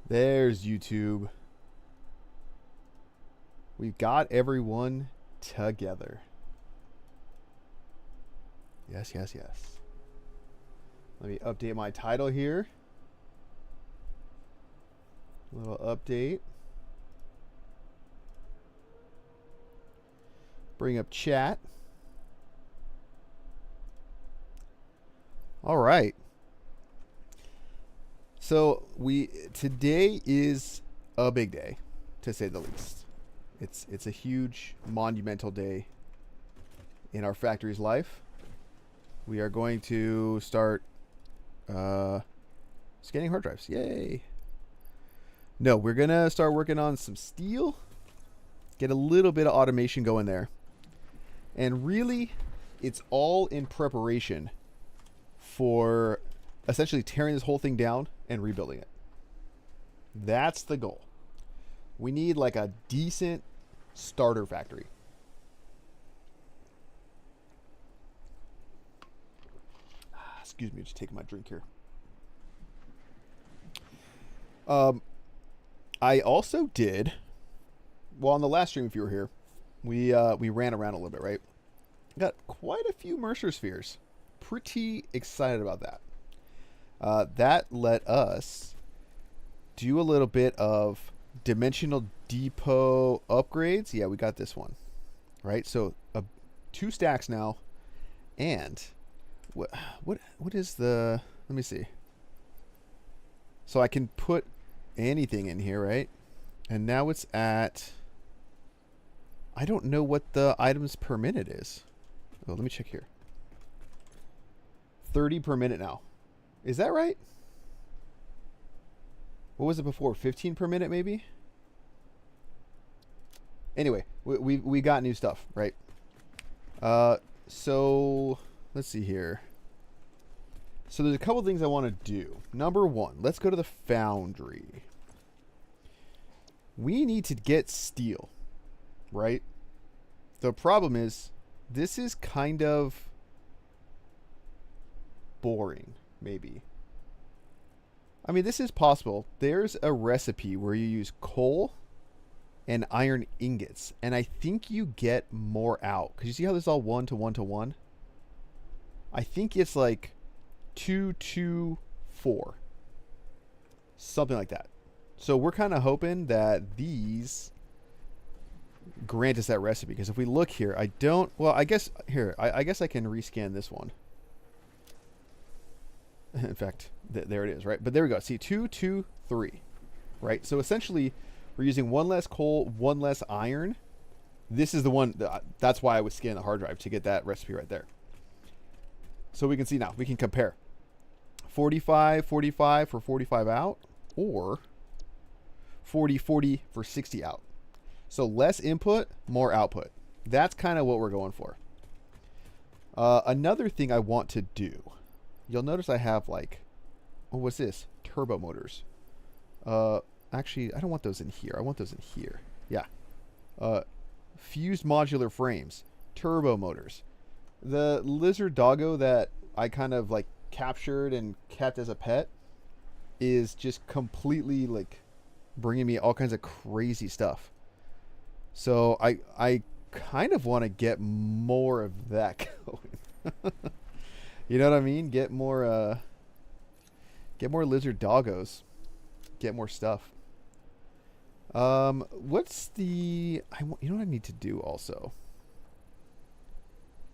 There's YouTube. We've got everyone together. Yes, yes, yes. Let me update my title here. A little update. Bring up chat. All right. So today is a big day, to say the least. It's a huge, monumental day in our factory's life. We are going to start scanning hard drives. Yay! No, we're gonna start working on some steel. Get a little bit of automation going there. And really, it's all in preparation for essentially tearing this whole thing down and rebuilding it. That's the goal. We need like a decent starter factory. Excuse me, just taking my drink here. I also did, well, on the last stream, if you were here, we ran around a little bit, right? Got quite a few Mercer spheres. Pretty excited about that. That let us do a little bit of dimensional depot upgrades. Yeah, we got this one, right? So 2 stacks now, and what is the? Let me see. So I can put anything in here, right? And now it's at. I don't know what the items per minute is. Oh, let me check here. 30 per minute now. Is that right? What was it before? 15 per minute, maybe? Anyway, we got new stuff, right? So let's see here. So there's a couple things I want to do. Number one, let's go to the foundry. We need to get steel, right? The problem is, this is kind of boring, maybe. I mean, this is possible. There's a recipe where you use coal and iron ingots, and I think you get more out. Because you see how this is all 1 to 1 to 1? I think it's like 2, 2, 4. Something like that. So we're kind of hoping that these grant us that recipe. Because if we look here, I don't... Well, I guess... Here, I guess I can rescan this one. In fact, there it is, right? But there we go. See, 2, 2, 3. Right? So essentially, we're using 1 less coal, 1 less iron. This is the one... That's why I was scanning the hard drive, to get that recipe right there. So we can see now. We can compare. 45, 45 for 45 out. Or 40, 40 for 60 out. So less input, more output. That's kind of what we're going for. Another thing I want to do. You'll notice I have like, oh, what's this? Turbo motors. Actually, I don't want those in here. I want those in here. Yeah. Fused modular frames. Turbo motors. The lizard doggo that I kind of like captured and kept as a pet is just completely like bringing me all kinds of crazy stuff. So I kind of want to get more of that going. You know what I mean? Get more lizard doggos. Get more stuff. What's the... you know what I need to do also?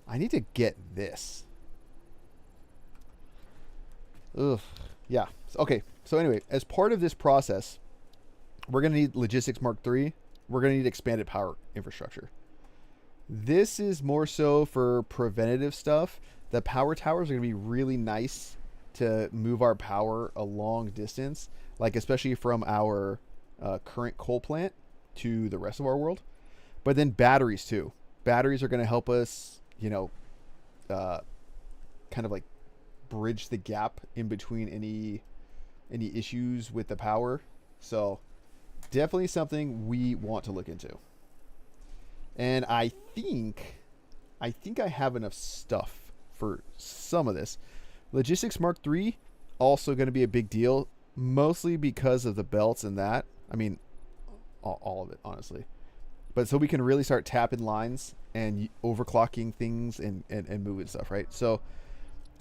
I need to get this. Ugh. Yeah. Okay. So anyway, as part of this process, we're going to need Logistics Mark III. We're going to need expanded power infrastructure. This is more so for preventative stuff. The power towers are going to be really nice to move our power a long distance, like especially from our current coal plant to the rest of our world. But then batteries too. Batteries are going to help us, you know, kind of like bridge the gap in between any issues with the power. So definitely something we want to look into. And I think I have enough stuff for some of this. Logistics Mark III, also going to be a big deal. mostly because of the belts and that. I mean, all of it, honestly. But so we can really start tapping lines and overclocking things and moving stuff, right? So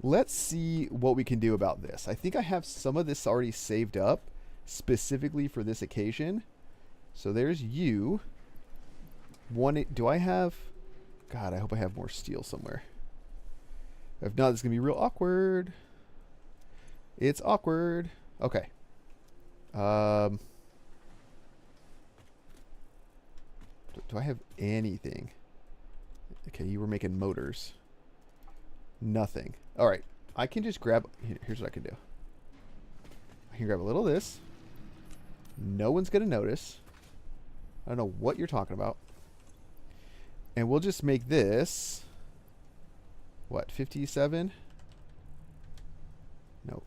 let's see what we can do about this. I think I have some of this already saved up specifically for this occasion. So there's you. Do I have... God, I hope I have more steel somewhere. If not, it's going to be real awkward. It's awkward. Okay. Do I have anything? Okay, you were making motors. Nothing. All right. I can just grab... Here's what I can do. I can grab a little of this. No one's going to notice. I don't know what you're talking about. And we'll just make this... What, 57? No,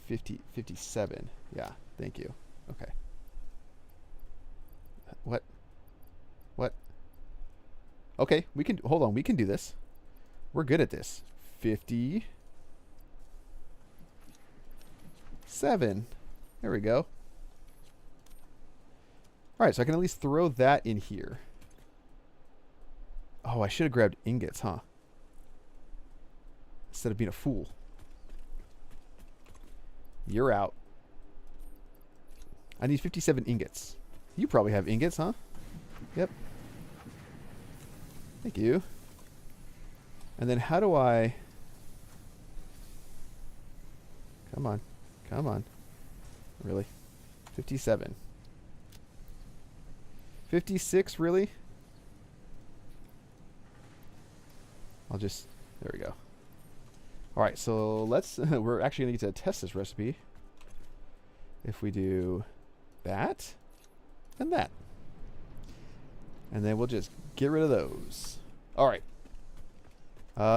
57. Yeah, thank you. Okay. What? What? Okay, we can... Hold on, we can do this. We're good at this. 57. There we go. Alright, so I can at least throw that in here. Oh, I should have grabbed ingots, huh? Instead of being a fool. You're out. I need 57 ingots. You probably have ingots, huh? Yep. Thank you. And then how do I... Come on. Come on. Really? 57. 56, really? I'll just... There we go. Alright, so let's... we're actually going to get to test this recipe. If we do that and that. And then we'll just get rid of those. Alright.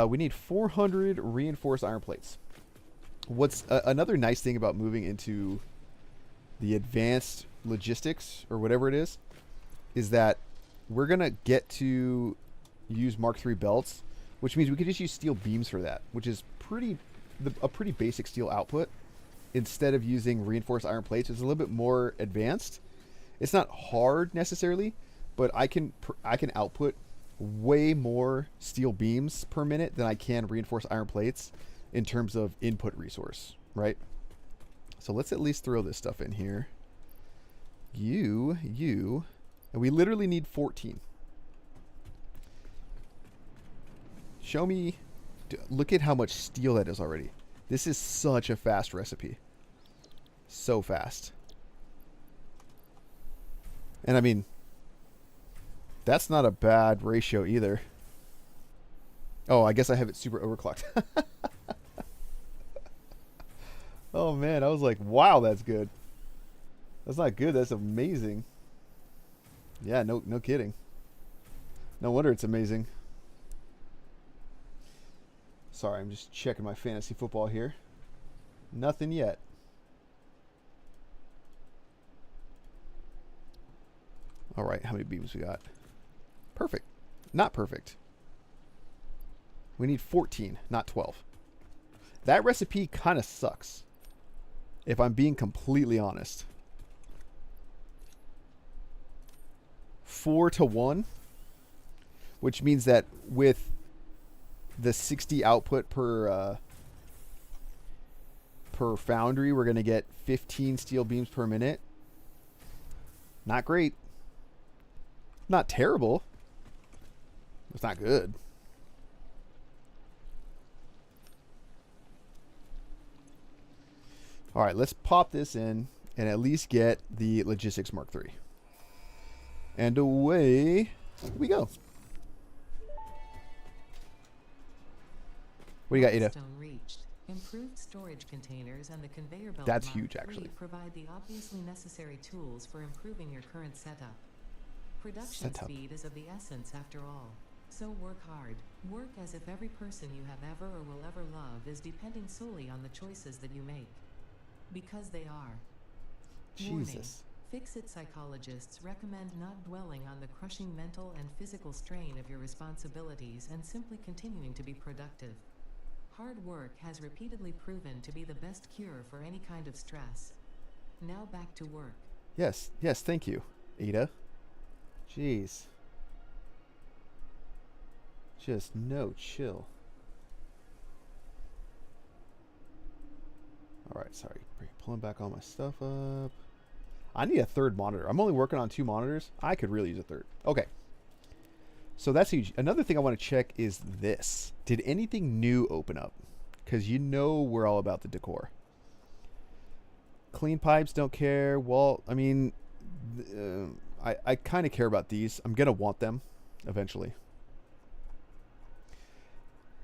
We need 400 reinforced iron plates. What's another nice thing about moving into the advanced logistics, or whatever it is that we're going to get to use Mark III belts, which means we could just use steel beams for that, which is a pretty basic steel output, instead of using reinforced iron plates. It's a little bit more advanced. It's not hard necessarily, but I can output way more steel beams per minute than I can reinforced iron plates in terms of input resource, right? So let's at least throw this stuff in here. You, and we literally need 14. Show me, look at how much steel that is already. This is such a fast recipe. So fast. And I mean, that's not a bad ratio either. Oh, I guess I have it super overclocked. Oh man, I was like, wow, that's good. That's not good, that's amazing. Yeah, no kidding. No wonder it's amazing. Sorry, I'm just checking my fantasy football here. Nothing yet. All right, how many beams we got? Perfect. Not perfect. We need 14, not 12. That recipe kind of sucks, if I'm being completely honest. 4-1, which means that with the 60 output per foundry, we're going to get 15 steel beams per minute. Not great. Not terrible. It's not good. All right, let's pop this in and at least get the Logistics Mark III. And away we go. What do you got, Ada? Improved storage containers and the conveyor belt That's Mark huge, III actually. provide the obviously necessary tools for improving your current setup. Production speed is of the essence after all. So work hard. Work as if every person you have ever or will ever love is depending solely on the choices that you make. Because they are. Warning. Jesus. Fix-it psychologists recommend not dwelling on the crushing mental and physical strain of your responsibilities and simply continuing to be productive. Hard work has repeatedly proven to be the best cure for any kind of stress. Now back to work. Yes, yes, thank you, Ada. Jeez. Just no chill. Alright, sorry. Pulling back all my stuff up. I need a third monitor. I'm only working on 2 monitors. I could really use a third. Okay. So that's huge. Another thing I want to check is this. Did anything new open up? Because you know we're all about the decor. Clean pipes, don't care. Well, I mean, I kind of care about these. I'm going to want them eventually.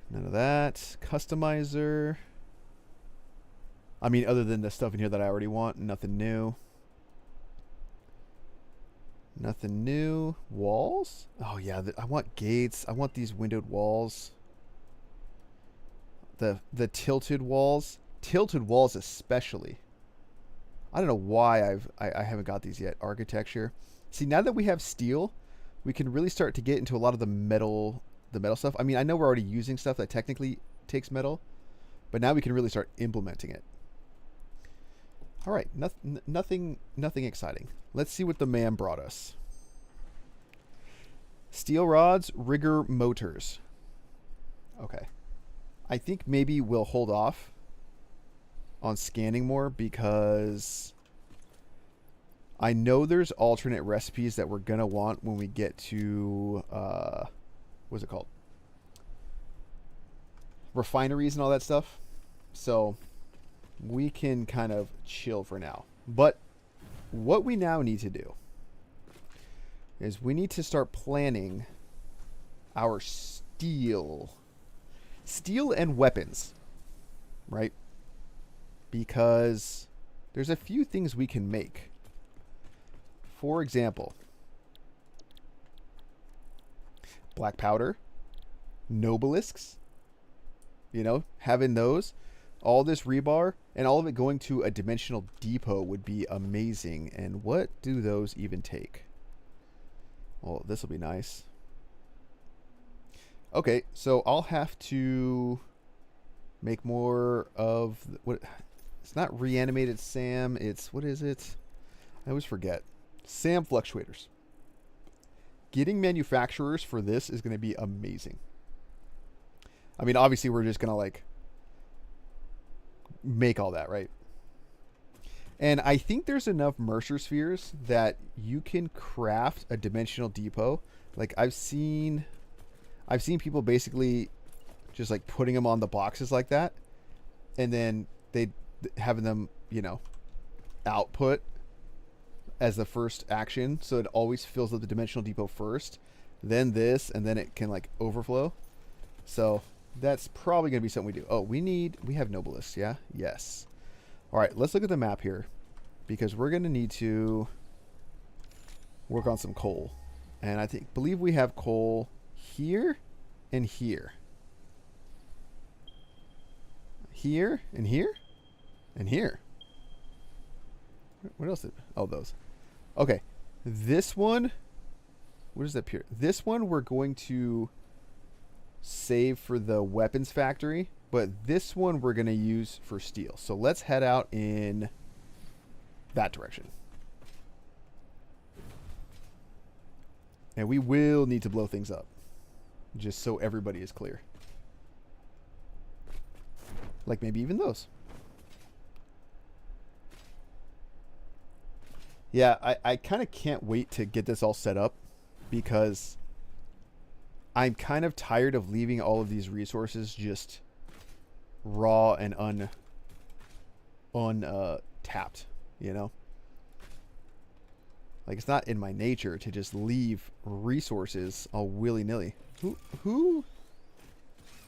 None of that. Customizer. I mean, other than the stuff in here that I already want, nothing new. Nothing new. Walls? Oh, yeah. I want gates. I want these windowed walls. The tilted walls. Tilted walls especially. I don't know why I haven't got these yet. Architecture. See, now that we have steel, we can really start to get into a lot of the metal stuff. I mean, I know we're already using stuff that technically takes metal, but now we can really start implementing it. All right, nothing exciting. Let's see what the man brought us. Steel rods, rigger motors. Okay. I think maybe we'll hold off on scanning more because I know there's alternate recipes that we're going to want when we get to, what's it called? Refineries and all that stuff. So we can kind of chill for now. But what we now need to do is we need to start planning our steel and weapons, right? Because there's a few things we can make. For example, black powder, nobelisks, you know, having those, all this rebar, and all of it going to a dimensional depot would be amazing. And what do those even take? Well, this will be nice. Okay, so I'll have to make more of what? It's not reanimated SAM. It's, what is it? I always forget. SAM fluctuators. Getting manufacturers for this is going to be amazing. I mean, obviously, we're just going to like make all that, right? And I think there's enough Mercer spheres that you can craft a dimensional depot. Like I've seen people basically just like putting them on the boxes like that, and then they having them, you know, output as the first action, so it always fills up the dimensional depot first, then this, and then it can like overflow. So that's probably gonna be something we do. Oh, we have nobelisks, yeah? Yes. All right, let's look at the map here, because we're gonna need to work on some coal. And I believe we have coal here and here. Here and here and here. What else? Oh, those. Okay. This one, what is up here? This one we're going to save for the weapons factory, but this one we're going to use for steel. So let's head out in that direction. And we will need to blow things up, just so everybody is clear. Like maybe even those. Yeah, I kind of can't wait to get this all set up, because I'm kind of tired of leaving all of these resources just raw and untapped, you know? Like, it's not in my nature to just leave resources all willy-nilly. Who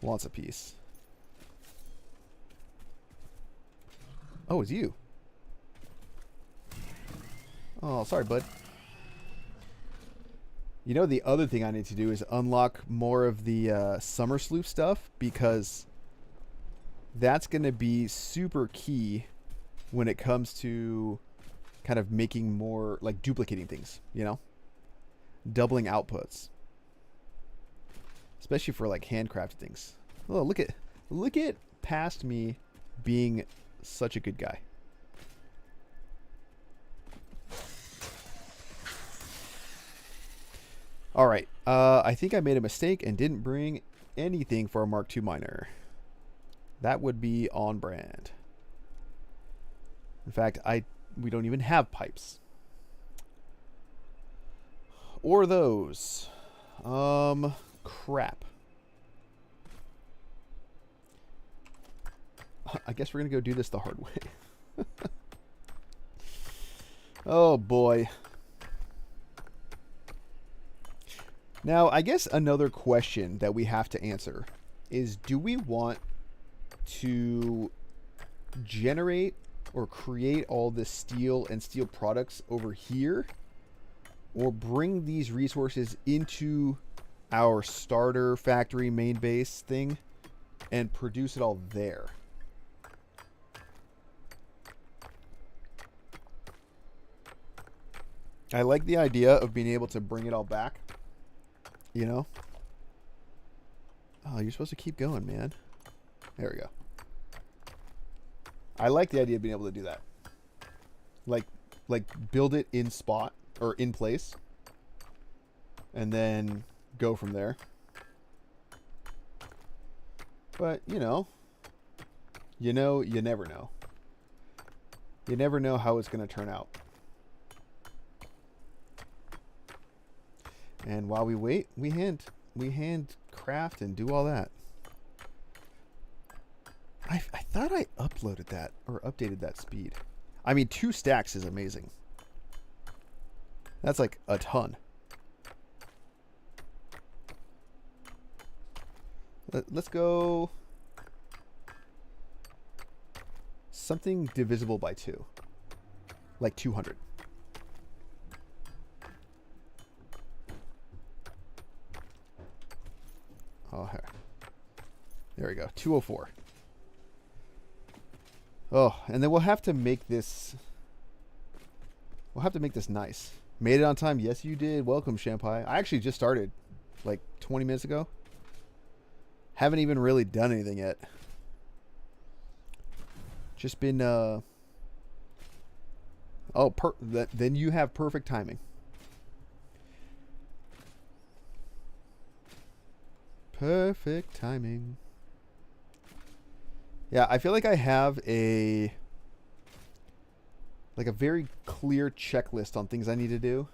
wants a piece? Oh, it's you. Oh, sorry, bud. You know, the other thing I need to do is unlock more of the summer sloop stuff, because that's going to be super key when it comes to kind of making more, like duplicating things, you know? Doubling outputs. Especially for like handcrafted things. Oh, look at past me being such a good guy. All right. I think I made a mistake and didn't bring anything for a Mark II miner. That would be on brand. In fact, we don't even have pipes. Or those. Crap. I guess we're going to go do this the hard way. Oh, boy. Now, I guess another question that we have to answer is, do we want to generate or create all this steel and steel products over here, or bring these resources into our starter factory main base thing and produce it all there? I like the idea of being able to bring it all back, you know? Oh, you're supposed to keep going, man. There we go. I like the idea of being able to do that. Like build it in spot or in place and then go from there. But, you never know. You never know how it's going to turn out. And while we wait, we handcraft and do all that. I thought I uploaded that or updated that speed. I mean, 2 stacks is amazing. That's like a ton. Let's go something divisible by 2. Like 200. Oh, there we go. 204. Oh, and then we'll have to make this. We'll have to make this nice. Made it on time. Yes, you did. Welcome, Shampai. I actually just started like 20 minutes ago. Haven't even really done anything yet. Just been. Then you have perfect timing. Perfect timing. Yeah, I feel like I have a very clear checklist on things I need to do,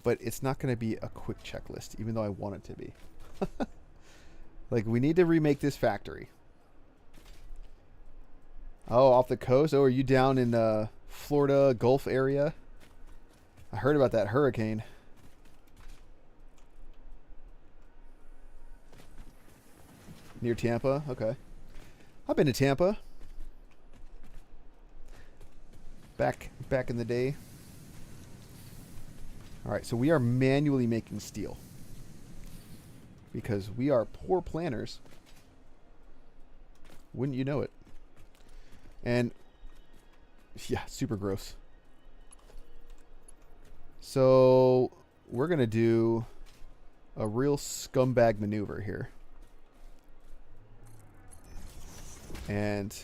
but it's not going to be a quick checklist, even though I want it to be. Like, we need to remake this factory. Oh, off the coast? Oh, are you down in Florida Gulf area? I heard about that hurricane. Near Tampa? Okay. I've been to Tampa. Back in the day. Alright, so we are manually making steel. Because we are poor planners. Wouldn't you know it? And, yeah, super gross. So, we're going to do a real scumbag maneuver here. And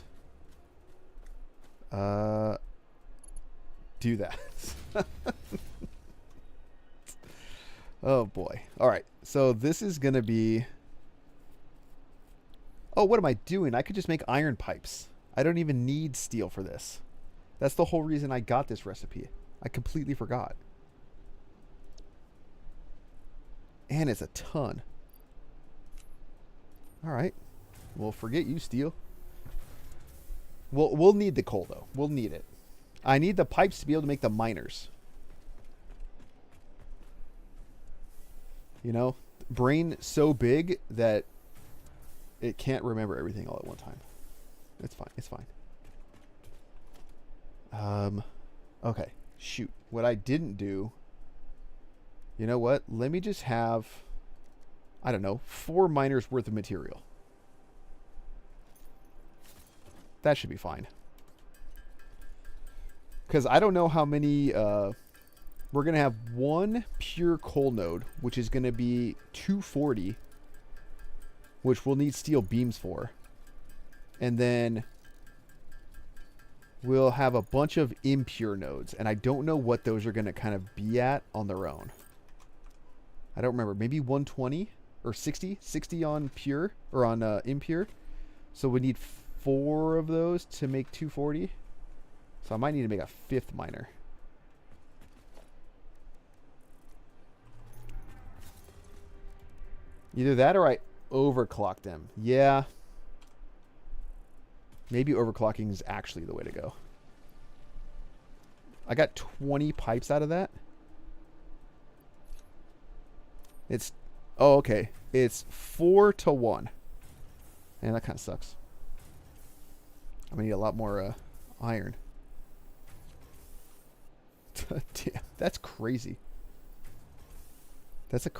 do that. Oh boy. All right. So this is going to be... Oh, what am I doing? I could just make iron pipes. I don't even need steel for this. That's the whole reason I got this recipe. I completely forgot. And it's a ton. All right. Well, forget you, steel. We'll need the coal, though. We'll need it. I need the pipes to be able to make the miners. You know? Brain so big that it can't remember everything all at one time. It's fine. It's fine. Okay. Shoot. What I didn't do... You know what? Let me just have... I don't know. 4 miners worth of material. That should be fine. Because I don't know how many... we're going to have 1 pure coal node, which is going to be 240, which we'll need steel beams for. And then we'll have a bunch of impure nodes, and I don't know what those are going to kind of be at on their own. I don't remember. Maybe 120 or 60. 60 on pure or on impure. So we need 4 of those to make 240. So I might need to make a 5th miner. Either that or I overclock them. Yeah. Maybe overclocking is actually the way to go. I got 20 pipes out of that. It's... Oh, okay. It's 4 to 1. Man, that kind of sucks. I'm going to need a lot more iron. Damn, that's crazy. That's a